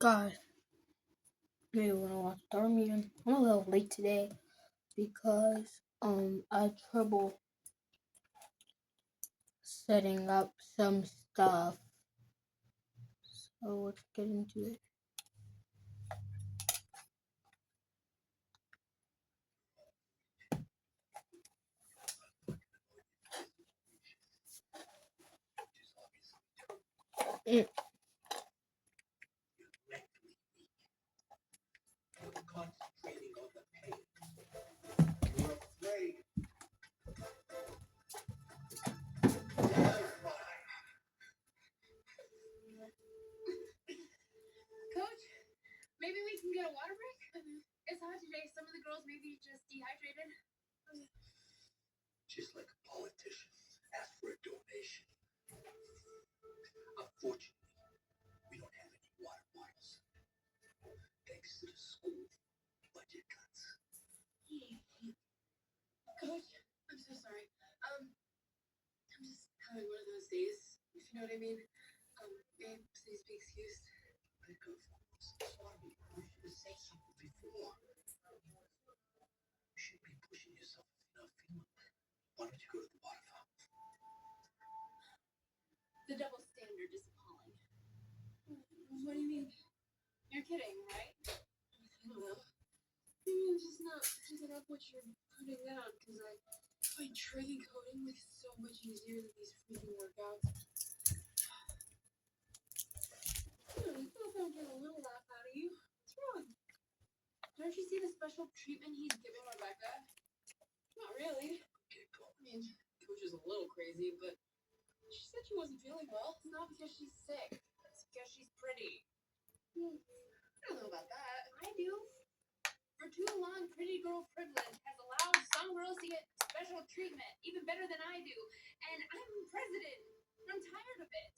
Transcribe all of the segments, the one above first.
God, maybe when I watch Darmian. I'm a little late today because I had trouble setting up some stuff. So let's get into it. Mm. Coach, maybe we can get a water break? It's hot today. Some of the girls may be just dehydrated. Just like a politician, ask for a donation. Unfortunately, we don't have any water bottles. Thanks to the school budget cuts. Coach, I'm so sorry. I'm just having one of those days, if you know what I mean. Babe, please be excused. Pick up phones. Sorry, you should have said something before. You should be pushing yourself if you're not feeling well. Why don't you go to the water fountain? The double standard is appalling. What do you mean? You're kidding, right? I don't know. Maybe I'm just not picking up what you're putting down because I find training coding like so much easier than these freaking workouts. I feel like I'm getting a little laugh out of you. What's wrong? Don't you see the special treatment he's giving Rebecca? Not really. I mean, Coach is a little crazy, but she said she wasn't feeling well. It's not because she's sick. It's because she's pretty. I don't know about that. I do. For too long, pretty girl privilege has allowed some girls to get special treatment, even better than I do. And I'm president. I'm tired of it.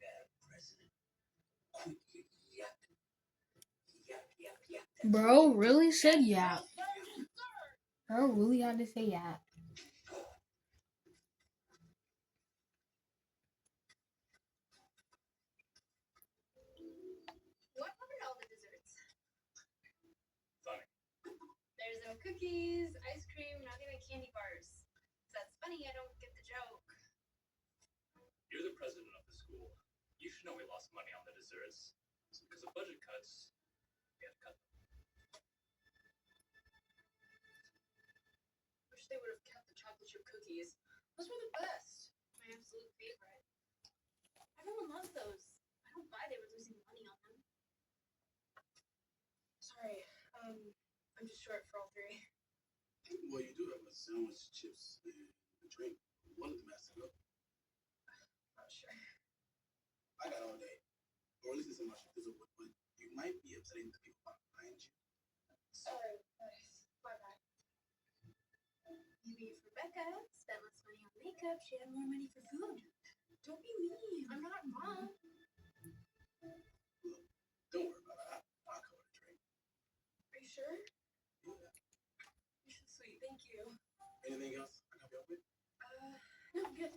Bad president. Quit yapping. Yap. Bro really said yeah. Bro really had to say yeah. What covered all the desserts? Funny. There's no cookies, ice cream, not even candy bars. That's funny, I don't get the joke. You're the president of the school. You should know we lost money on the desserts. So because of budget cuts, we had to cut them. Wish they would have kept the chocolate chip cookies. Those were the best. My absolute favorite. Everyone loves those. I don't buy they were losing money on them. Sorry, I'm just short for all three. Well, you do have a sandwich, chips, and a drink. One of them has to go. Not sure. I got all day. Or at least it's in my shift is over, but you might be upsetting the people behind you. Sorry, guys. My bad. Maybe if Rebecca spent less money on makeup, she'd have more money for food. Don't be mean. I'm not wrong. Look, don't worry about it. I'll cover the drink. Are you sure? Yeah. You're so sweet. Thank you. Anything else I can help you out with? No, I'm good.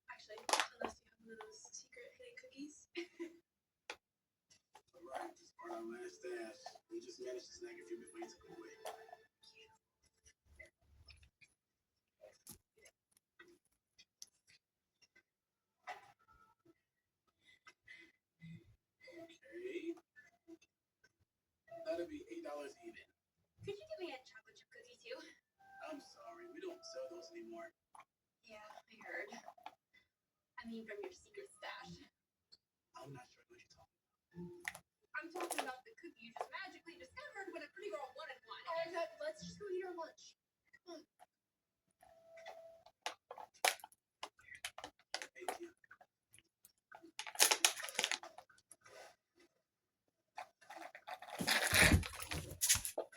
Actually, unless you have one of those secret hidden cookies. All right, this part our last stash. We just managed to snag a few before you took it away. Okay. That'll be $8 even. Could you give me a chocolate chip cookie too? I'm sorry, we don't sell those anymore. Yeah, I heard. I mean, from your secret stash. I'm not sure what you're talking about. I'm talking about the cookie you just magically discovered when a pretty girl wanted one. Alright, let's just go eat our lunch. Come on. Thank you.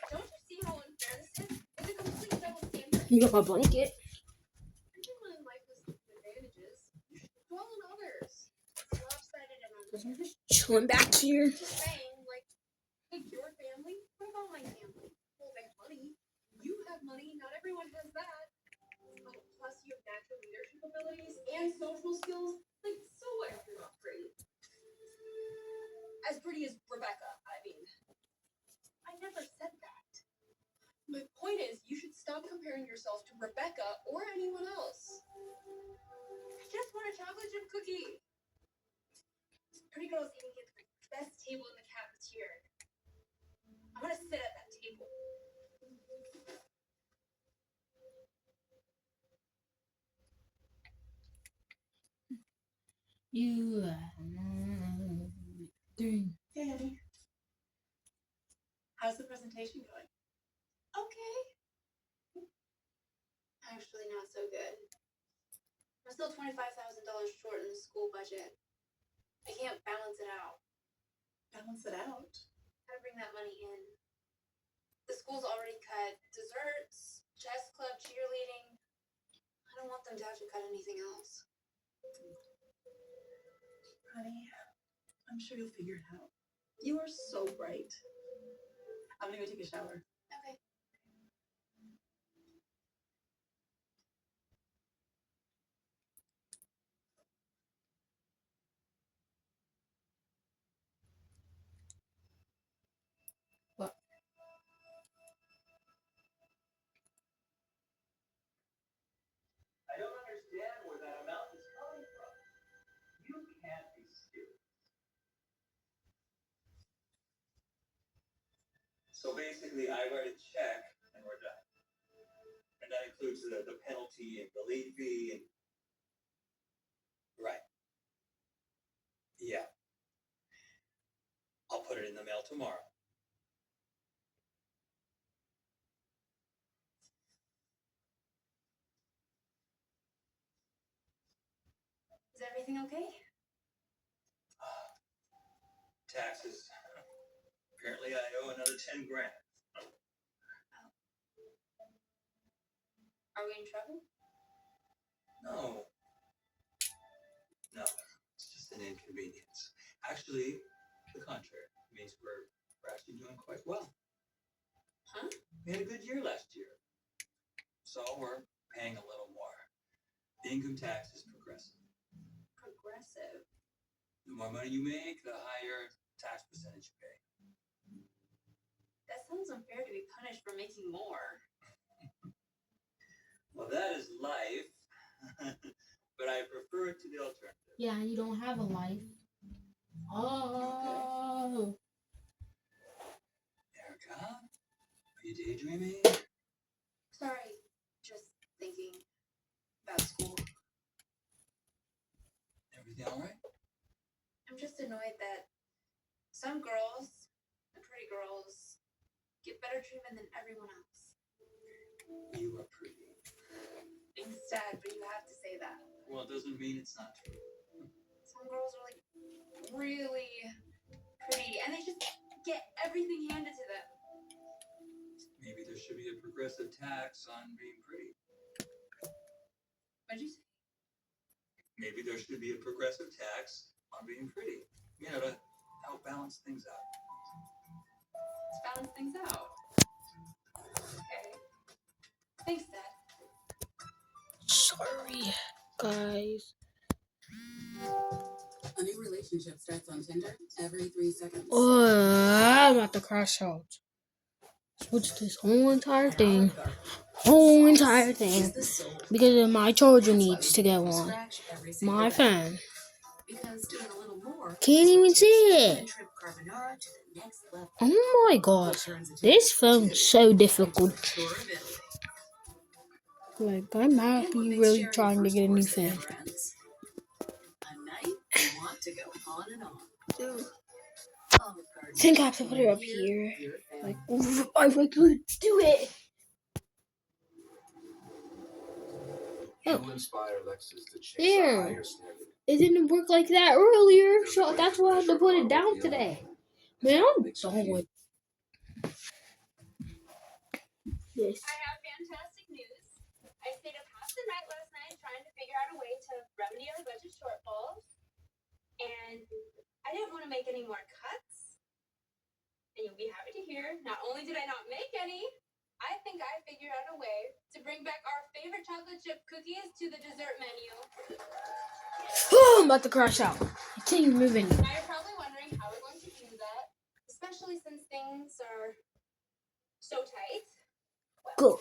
Don't you see how unfair this is? It's a complete double standard. You got my blanket. Everyone in life has advantages. You should dwell on others. It's lopsided and unfair. I'm just chilling back here. Just saying, like, take your family. What about my family? Well, they have money. You have money. Not everyone has that. Oh, plus, you have natural leadership abilities and social skills. Like, so what if you're not great? I as pretty as Rebecca. I mean, I never said that. My point is, you should stop comparing yourself to Rebecca or anyone else. I just want a chocolate chip cookie. Pretty girls even get the best table in the cafeteria. I want to sit at that table. You doing? Hey, honey. How's the presentation going? Okay. Actually, not so good. We're still $25,000 short in the school budget. I can't balance it out. Balance it out? Gotta bring that money in. The school's already cut desserts, chess club, cheerleading. I don't want them to have to cut anything else. Honey, I'm sure you'll figure it out. You are so bright. I'm gonna go take a shower. Okay. What? I don't understand where that amount is coming from. You can't be serious. So basically, I write a check and we're done. And that includes the penalty and the late fee and... Right. Yeah. I'll put it in the mail tomorrow. Is everything okay? Taxes. Apparently I owe another 10 grand. Are we in trouble? No. No, it's just an inconvenience. Actually, the contrary. It means we're actually doing quite well. Huh? We had a good year last year. So we're paying a little more. The income tax is progressive. Progressive? The more money you make, the higher tax percentage you pay. That sounds unfair to be punished for making more. Well, that is life. But I prefer it to the alternative. Yeah, you don't have a life. Oh. Erica, are you daydreaming? Sorry, just thinking about school. Everything all right? I'm just annoyed that some girls, the pretty girls, get better treatment than everyone else. You are pretty. Thanks, Dad, but you have to say that. Well, it doesn't mean it's not true. Some girls are like really pretty and they just get everything handed to them. Maybe there should be a progressive tax on being pretty. What'd you say? Maybe there should be a progressive tax on being pretty. You know, to help balance things out. Let's balance things out. Okay. Thanks, Dad. Sorry, guys. A new relationship starts on Tinder every 3 seconds. I'm about to crash out. Switch this whole entire thing. Because my charger needs to get one. My fan. Can't even see it. Oh my god. This phone's so difficult. Like, I'm happy really trying to get a new fan. I think I have to put it up here. Like, I could do it. Oh, there. It didn't work like that earlier, so that's why I had to put it down today. Man, I'm done with this. I have fantastic news. I stayed up half the night last night trying to figure out a way to remedy our budget shortfalls. And I didn't want to make any more cuts. And you'll be happy to hear, not only did I not make any, I think I figured out a way to bring back our favorite chocolate chip cookies to the dessert menu. Oh, I'm about to crash out. I can't even move anymore. Now you're probably wondering how we're going to do that, especially since things are so tight. Good.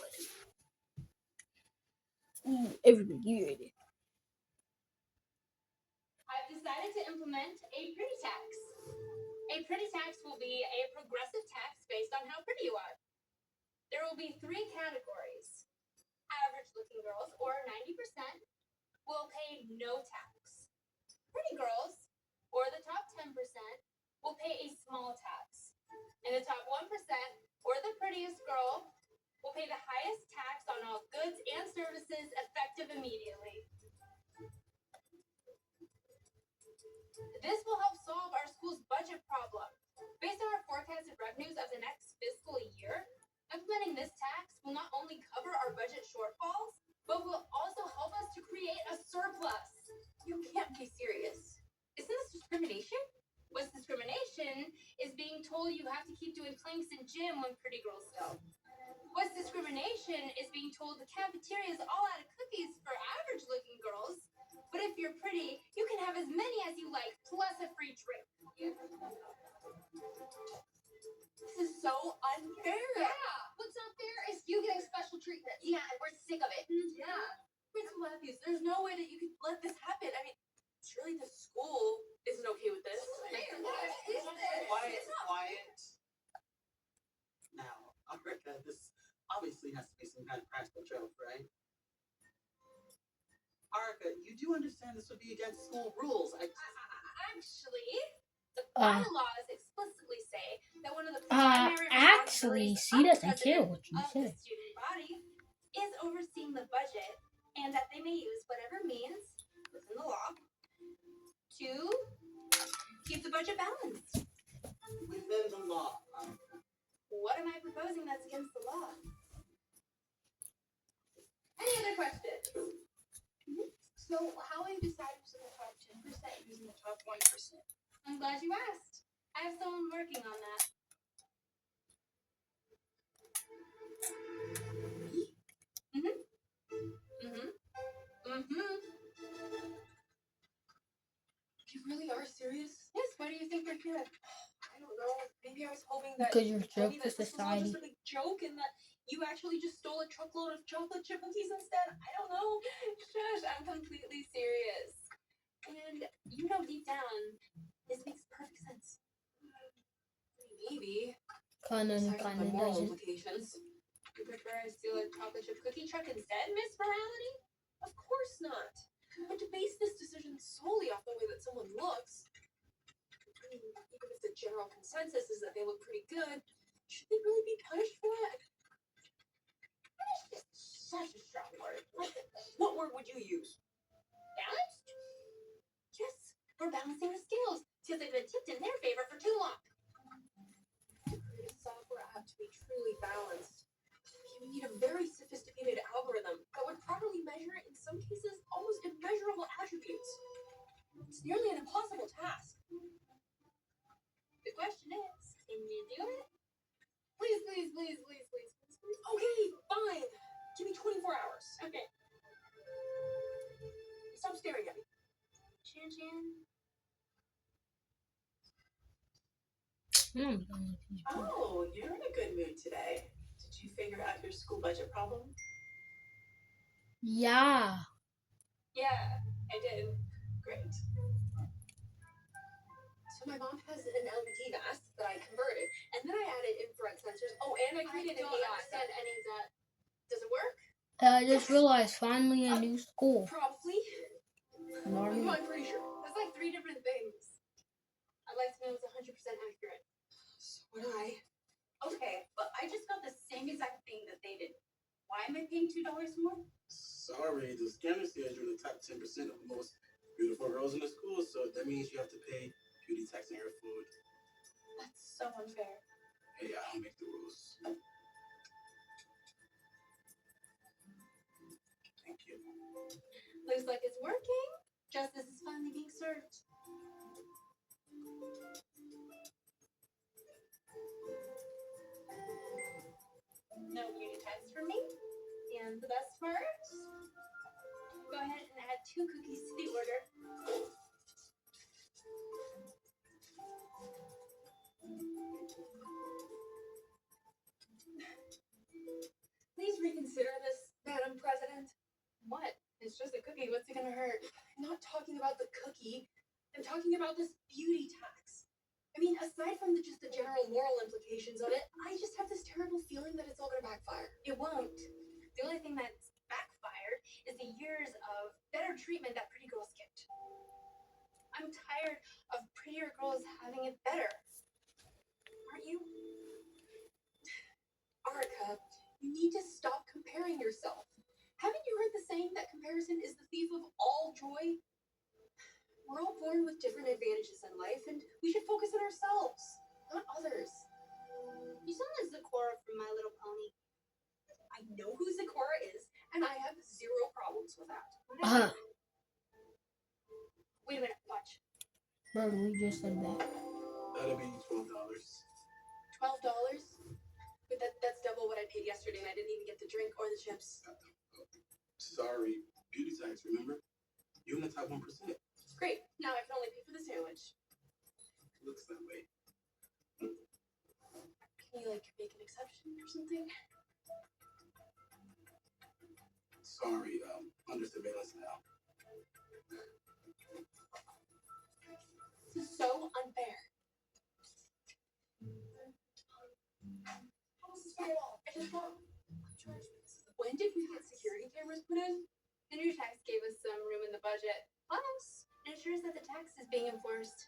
Everybody ready. I've decided to implement a pretty tax. A pretty tax will be a progressive tax based on how pretty you are. There will be 3 categories. Average looking girls, or 90%, will pay no tax. Pretty girls, or the top 10%, will pay a small tax. And the top 1%, or the prettiest girl, will pay the highest tax on all goods and services effective immediately. This will help solve our school's budget problem. Based on our forecasted revenues of the next fiscal year, implementing this tax will not only cover our budget shortfalls, but will also help us to create a surplus. You can't be serious. Isn't this discrimination? What's discrimination is being told you have to keep doing planks in gym when pretty girls don't. What's discrimination is being told the cafeteria is all out of cookies for average-looking girls, but if you're pretty, you can have as many as you like, plus a free drink. This is so unfair. Yeah. What's not fair is you getting special treatment. Yeah, and we're sick of it. Yeah. Principal Matthews, there's no way that you could let this happen. I mean, surely the school isn't okay with this. Quiet. Now, Erica, this obviously has to be some kind of practical joke, right? Erica, you do understand this would be against school rules. Actually, the bylaws explicitly say that one of the primary Actually, see, doesn't care what you of say. the student body is overseeing the budget, and that they may use whatever means within the law to keep the budget balanced. Within the law. What am I proposing that's against the law? Any other questions? So how will you decide who's in the top 10% who's in the top 1%? I'm glad you asked. I have someone working on that. You really are serious? Yes, why do you think they're good? I don't know. Maybe I was hoping that Because you're a joke maybe to that this was all society. just a big joke and that you actually just stole a truckload of chocolate chip cookies instead. I don't know. Shush, I'm completely serious. And you know deep down, this makes perfect sense. Maybe. Kinda Aside from the moral doesn't. implications. You prefer I steal a chocolate chip cookie truck instead, Miss Morality? Of course not. But to base this decision solely off the way that someone looks, I mean, even if the general consensus is that they look pretty good, should they really be punished for it? Such a strong word. What word would you use? Balanced? Yes, we're balancing the scales because they've been tipped in their favor for too long. To create a software app to be truly balanced, you would need a very sophisticated algorithm that would properly measure, in some cases, almost immeasurable attributes. It's nearly an impossible task. The question is, can you do it? Please, please, please, please, please, please, please. Okay, fine. Give me 24 hours. Okay. Stop staring at me. Chan Chan. Oh, you're in a good mood today. Did you figure out your school budget problem? Yeah. Yeah, I did. Great. So my mom has an LED mast that I converted, and then I added infrared sensors. Oh, and I created an don't AI. understand any of that. Does it work? I just realized finally a new school. Probably. Normal. No, I'm pretty sure. That's like 3 different things. I'd like to know it's 100% accurate. So would I. Okay, but I just got the same exact thing that they did. Why am I paying $2 more? Sorry, the scanner says you're in the top 10% of the most beautiful girls in the school, so that means you have to pay beauty tax on your food. That's so unfair. Hey, I don't make the rules. Thank you. Looks like it's working. Justice is finally being served. No beauty tax for me. And the best part, go ahead and add 2 cookies to the order. consider this, Madam President? What? It's just a cookie. What's it gonna hurt? I'm not talking about the cookie. I'm talking about this beauty tax. I mean, aside from just the general moral implications of it, I just have this terrible feeling that it's all gonna backfire. It won't. The only thing that's backfired is the years of better treatment that pretty girls get. I'm tired of prettier girls having it better. Aren't you? Arica, you need to stop comparing yourself. Haven't you heard the saying that comparison is the thief of all joy? We're all born with different advantages in life, and we should focus on ourselves, not others. You sound like Zecora from My Little Pony. I know who Zecora is, and I have zero problems with that. Wait a minute, watch. Bro, we just said that. That'll be $12. $12? But that's double what I paid yesterday, and I didn't even get the drink or the chips. Sorry, beauty tax, remember? You're in the top 1%. Great, now I can only pay for the sandwich. Looks that way. Can you, make an exception or something? Sorry, under surveillance now. This is so unfair. How is this fair at all? I just wrong. When did we get security cameras put in? The new tax gave us some room in the budget. Plus, it ensures that the tax is being enforced.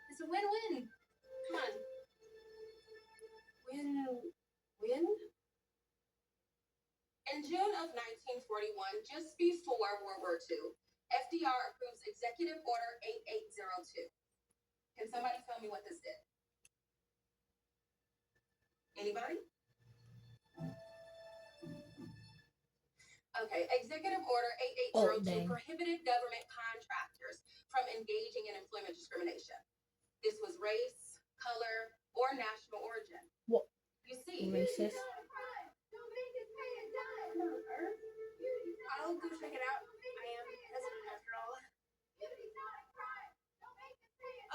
It's a win-win. Come on. Win? In June of 1941, just before World War II, FDR approves Executive Order 8802. Can somebody tell me what this did? Anybody? Okay, Executive Order 8802 prohibited government contractors from engaging in employment discrimination. This was race, color, or national origin. What? You see, Racist. I'll go check it out. I am president after all.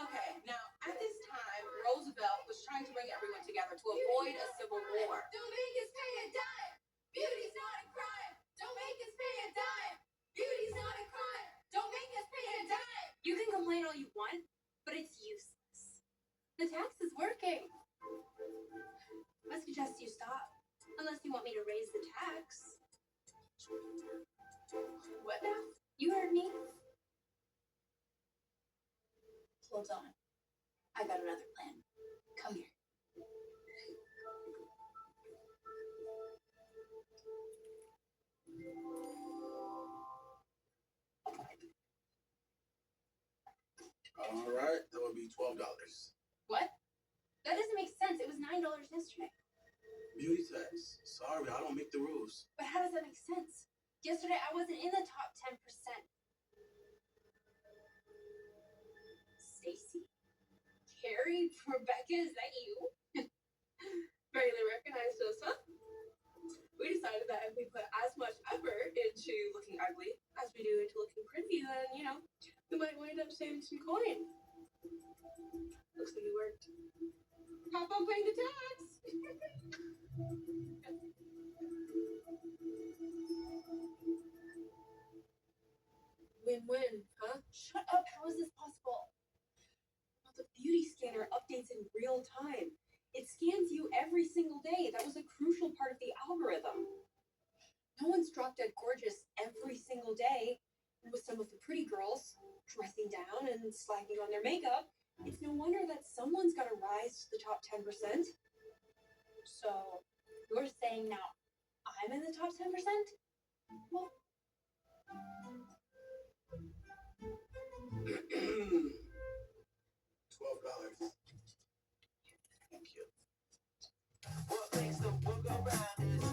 Okay, now at this time, Roosevelt was trying to bring everyone together to avoid a civil war. Don't make us pay a dime. Beauty's not a crime. Don't make us pay a dime. Beauty's not a crime. Don't make us pay a dime. You can complain all you want, but it's useless. The tax is working. I suggest you stop. Unless you want me to raise the tax. What now? You heard me. Hold on. I got another plan. Come here. All right, that would be $12. What? That doesn't make sense. It was $9 yesterday. Beauty tax. Sorry, I don't make the rules. But how does that make sense? Yesterday I wasn't in the top 10%. Stacy? Carrie? Rebecca, is that you? Barely recognized us, huh? We decided that if we put as much effort into looking ugly as we do into looking pretty, then, we might wind up saving some coin. Looks like it worked. How about paying the tax? Win-win, huh? Shut up. How is this possible? Well, the beauty scanner updates in real time. It scans you every single day. That was a crucial part of the algorithm. No one's drop dead gorgeous every single day. And with some of the pretty girls dressing down and slacking on their makeup, it's no wonder that someone's got to rise to the top 10%. So, you're saying now I'm in the top 10%? Well, $12. Thank you. What makes the world go round is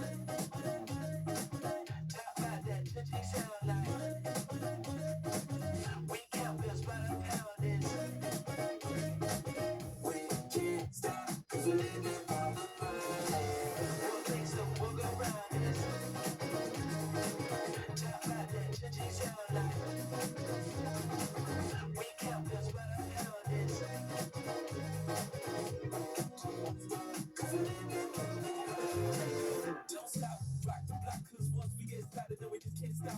talk about that touching sound like we count bills by the pound is we can't stop 'cause we're living on the run. What makes the world go round is talk about that touching sound like we count bills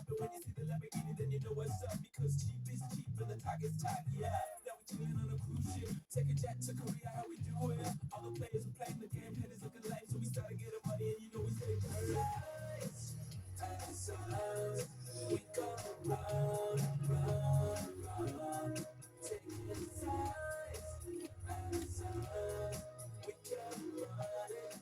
And when you see the Lamborghini, then you know what's up. Because cheap is cheap and the talk is talk, yeah. Now we chillin' on a cruise ship. Take a jet to Korea, how we do it. All the players are playing the game, haters looking lame. So we started getting money and you know we stay nice. Pass us, we go run, run, run. Taking sides, pass us, we can run it.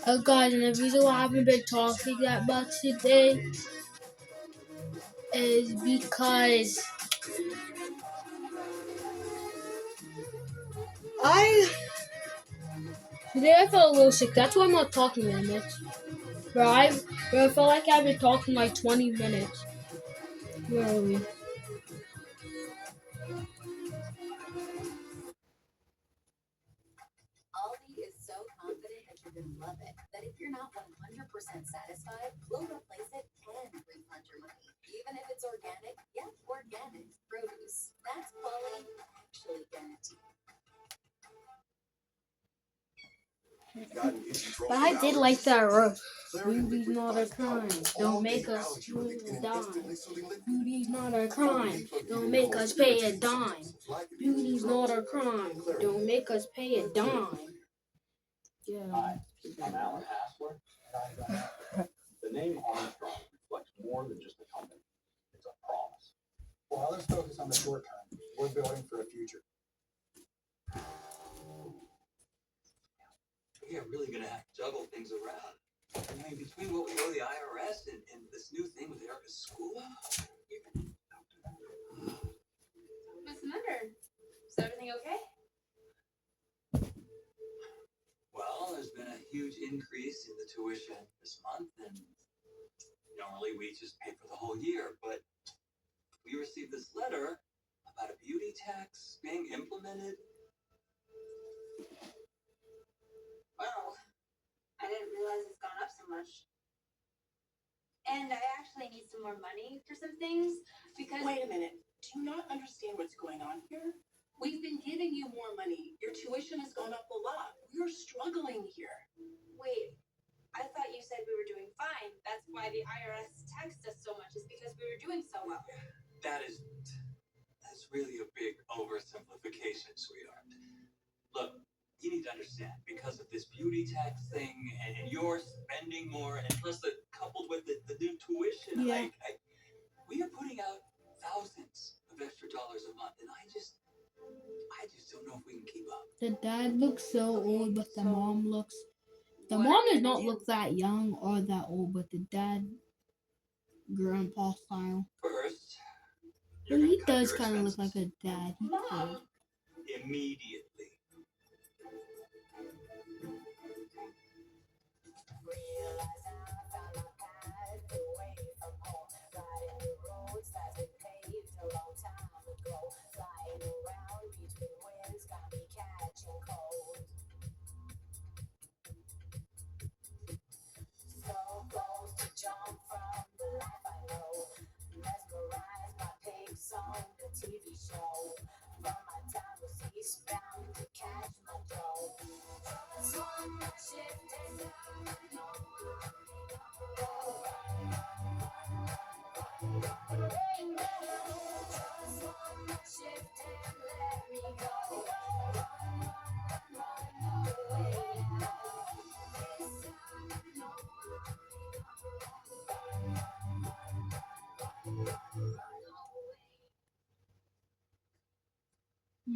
Oh guys, and the reason why I haven't been talking that much today is because today I felt a little sick. That's why I'm not talking that much. Bro, I felt like I've been talking like 20 minutes. Where are we? Aldi is so confident that you're going to love it that if you're not 100% satisfied, we'll replace it and refund your money. Even if it's organic, yeah, organic produce. That's quality actually guaranteed. But I did like that roast. Beauty's not a crime. Don't make us pay a dime. Beauty's not a crime. Don't make us pay a dime. Beauty's not a crime. Don't make us pay a dime. Yeah. Hi, I'm Alan Hassler, and the name Armstrong reflects more than just a company. It's a promise. Well, let's focus on the short term. We're building for a future. We are really gonna have to juggle things around. I mean, between what we owe the IRS and this new thing with Erica's school. What's the matter? Is everything okay? Well, there's been a huge increase in the tuition this month, and normally we just pay for the whole year, but we received this letter about a beauty tax being implemented. Wow. I didn't realize it's gone up so much. And I actually need some more money for some things because Wait a minute. Do you not understand what's going on here? We've been giving you more money. Your tuition has gone up a lot. We're struggling here. wait, I thought you said we were doing fine. That's why the IRS taxed us so much, is because we were doing so well. That's really a big oversimplification, sweetheart. Look, you need to understand, because of this beauty tax thing, and you're spending more, and plus coupled with the new tuition, Yeah. we are putting out thousands of extra dollars a month, and I just don't know if we can keep up. The dad looks so old, but the mom looks. The mom does not look that young or that old, but the dad, grandpa style. First, Well, he does kind of look like a dad. He could. Mom! immediately.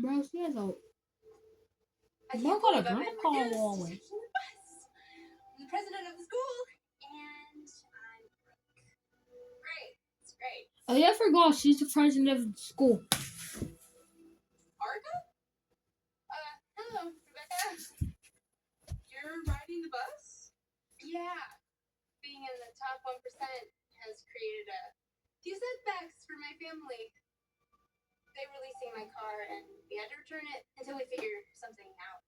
Bro, she has a. I Mom can't got a believe I've been grandpa reduced always. to the bus. I'm the president of the school, and I'm broke. Great. It's great. Oh yeah, I forgot. She's the president of the school. Arga? Hello, Rebecca. You're riding the bus? Yeah. Being in the top 1% has created a few setbacks for my family. They were leasing my car, and we had to return it until we figure something out.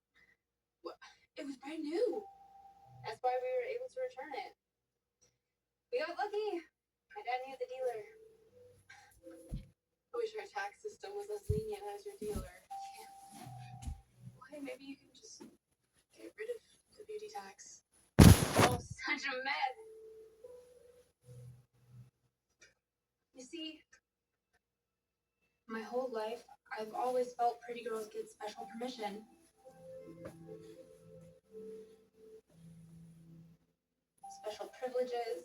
It was brand new. That's why we were able to return it. We got lucky. My dad knew the dealer. I wish our tax system was as lenient as your dealer. Why, maybe you can just get get rid of the beauty tax. Oh, such a mess. You see, my whole life, I've always felt pretty girls get special permission. Special privileges.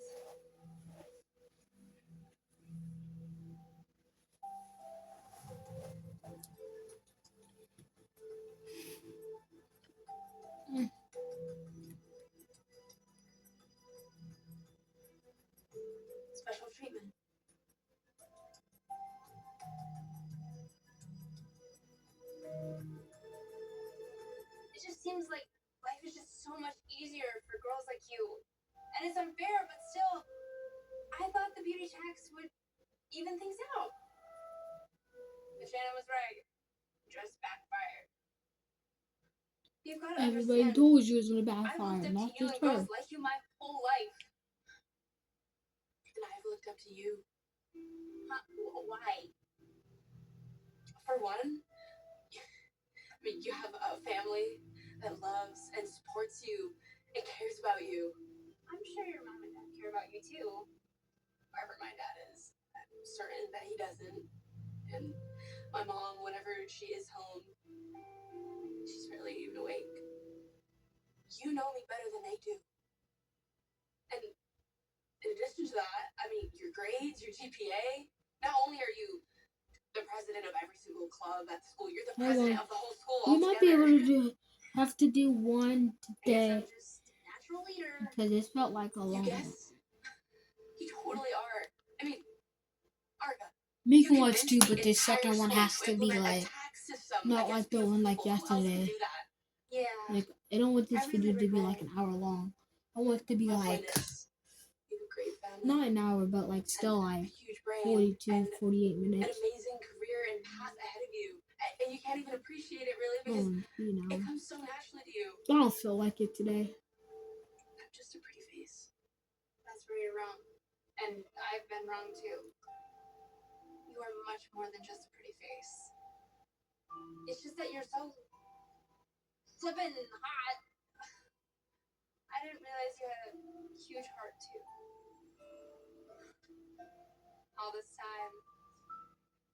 Special treatment. It just seems like life is just so much easier for girls like you. And it's unfair, but still, I thought the beauty tax would even things out. But Shannon was right. Just backfired. You've got to Everybody understand. told you it was gonna I've backfire, looked up not to you just and girls her. like you my whole life. And I've looked up to you. Huh? Why? For one, I mean, you have a family that loves and supports you and cares about you. I'm sure your mom and dad care about you too. Wherever my dad is, I'm certain that he doesn't. And my mom, whenever she is home, she's barely even awake. You know me better than they do. And in addition to that, I mean, your grades, your GPA, not only are you the president of every single club at the school, you're the Hold president on. of the whole school We might be altogether. able to have to do one I guess today I'm just a natural leader. because this felt like a You long one. guess? You totally are. I mean, Arga, We you can watch convinced two, the but this entire second one school has to be implement a like tax system not against like the beautiful one like people. Who else can yesterday. do that? Yeah. Like I don't want this I really video to be regret like an hour long. I want it to be My like point is, you have a great family, not an hour, but like still a like huge brain, 42, and 48 an minutes. amazing career and path ahead of you. And you can't even appreciate it really because You know, it comes so naturally to you. I don't feel like it today. I'm just a pretty face. That's where you're wrong. And I've been wrong too. You are much more than just a pretty face. It's just that you're so flippin' hot. I didn't realize you had a huge heart too. All this time,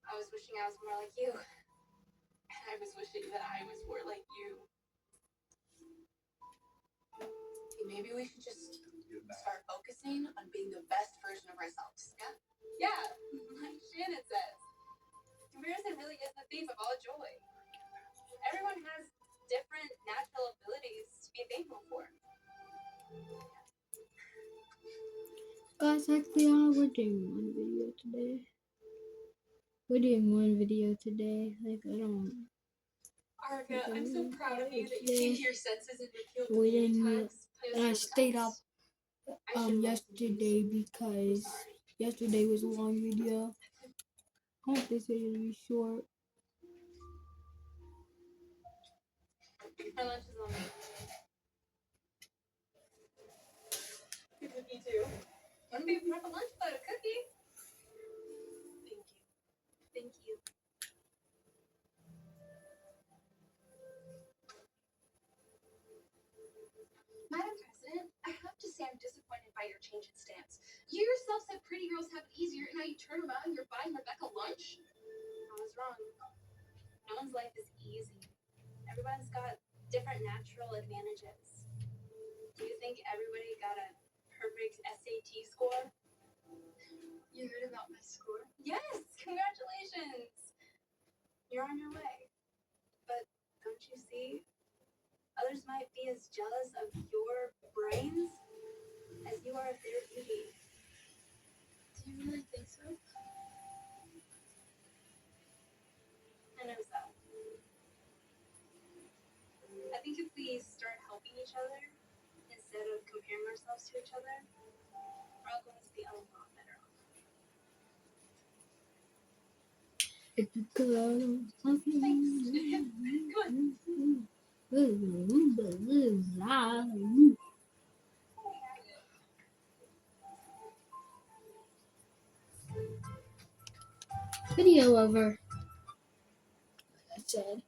I was wishing I was more like you. And I was wishing that I was more like you. Maybe we should just start focusing on being the best version of ourselves. Yeah, like Shannon says. Comparison really is the thief of all joy. Everyone has different natural abilities to be thankful for. Guys, actually, we're doing one video today. We're doing one video today. Like I don't. Arga, I'm so proud of you that you Today, came to your senses and repealed the we beauty didn't. tax. And I stayed up yesterday because yesterday was a long video. I want this video to be short. My lunch is on me. The cookie too. Wouldn't be a proper lunch without a cookie. Thank you. Thank you. Madam President, I have to say I'm disappointed by your change in stance. You yourself said pretty girls have it easier, and now you turn around and you're buying Rebecca lunch? I was wrong. No one's life is easy. Everyone's got different natural advantages. Do you think everybody got a perfect SAT score? You heard about my score? Yes! Congratulations! You're on your way. But don't you see? Others might be as jealous of your brains as you are of their beauty. Do you really think so? I know so. I think if we start helping each other instead of comparing ourselves to each other, we're all going to be a lot better off. It's because video over. I said,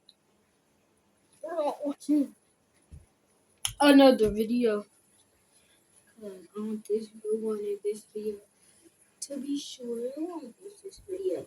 we're not watching. another video. I wanted this video to be short. I want this video.